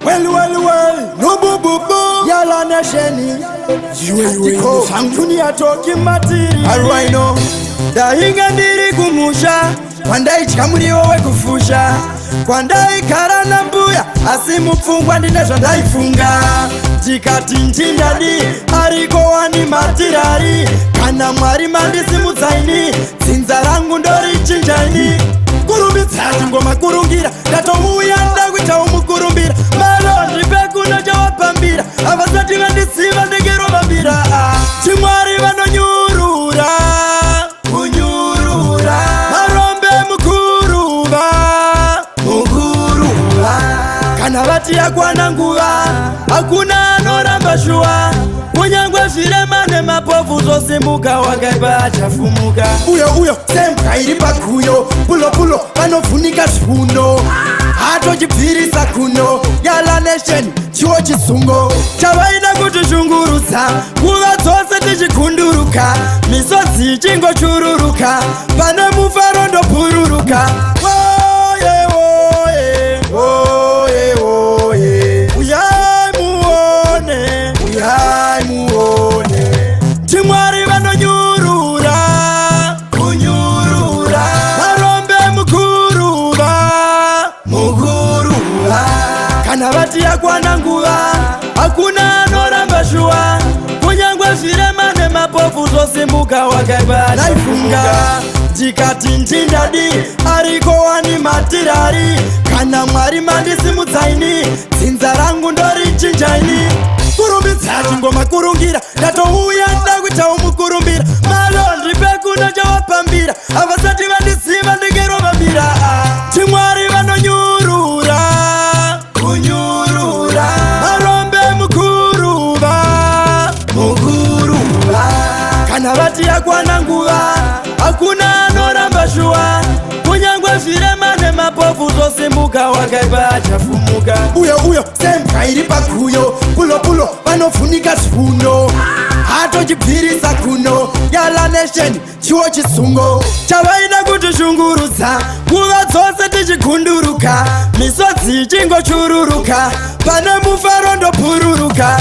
Well, no boo boo boo. Yala nesheni. You dunia talking material. I know. Dahinga ndiri kumusha. Kwandai chamuri owe kufusha. Kwandai karana mbuya. Asimu mfungwa ndinesha ndaifunga. Jikati njindadi. Ariko wani matirari. Kana mwari mandisi mutsaini. Zinzarangu ndori chinjaini. Kurumbitsa ngoma kurungira. Dato uyanda kuita umukurumbira. Malondri pekuna jawapambira. Abasati vandisiva ndegero mambira. Chimwari vanonyurura. Kunyurura. Marombe mukuruva. Mukuruva. Kana vati yakwana nguva. Hakuna anoramba shuwa. Kunyangwe zvirema nemapofu zosimuka wakaipa achafumuka. Uyo semka iri pakuyo. Pulo vanofunika zviuno. Hatochibvirisa kuno. Yala nation chiwo chisungo. Chavaida kutishungurutsa. Nguva dzose tichikunduruka. Misodzi ichingochururuka. Pane mufaro ndopururuka. Woye woye. Woye woye. Uyai muone. Uyai muone. Chimwari vanonyurura. Kunyurura. Marombe mukuruva. Mukuruva. Kana vati yakwana nguva. Hakuna anoramba shuwa. Kunyangwe zvirema nemapofu zosimuka wakaipa achaifunga. Jikati njindadi. Ariko wani matirari. Kana mwari mandisi mutsaini. Zinzarangu ndori chinjaini. Kurumbitsa ngoma kurungira. Dato uyanda kuita umukurumbira. Malondri pekuna jawapambira. Abasati vandisiva ndegero mambira. Chimwari vanonyurura. Kunyurura. Marombe mukuruva. Mukuruva. Kana vati yakwana nguva. Hakuna anoramba shuwa. Kunyangwe zvirema nemapofu zosimuka wakaipa achafumuka. Uyo semka iri pakuyo. Pulo vanofunika zviuno. Hatochibvirisa kuno. Yala nation chiwo chisungo. Chavaida kutishungurutsa. Nguva dzose tichikunduruka. Misodzi ichingochururuka. Pane mufaro ndopururuka.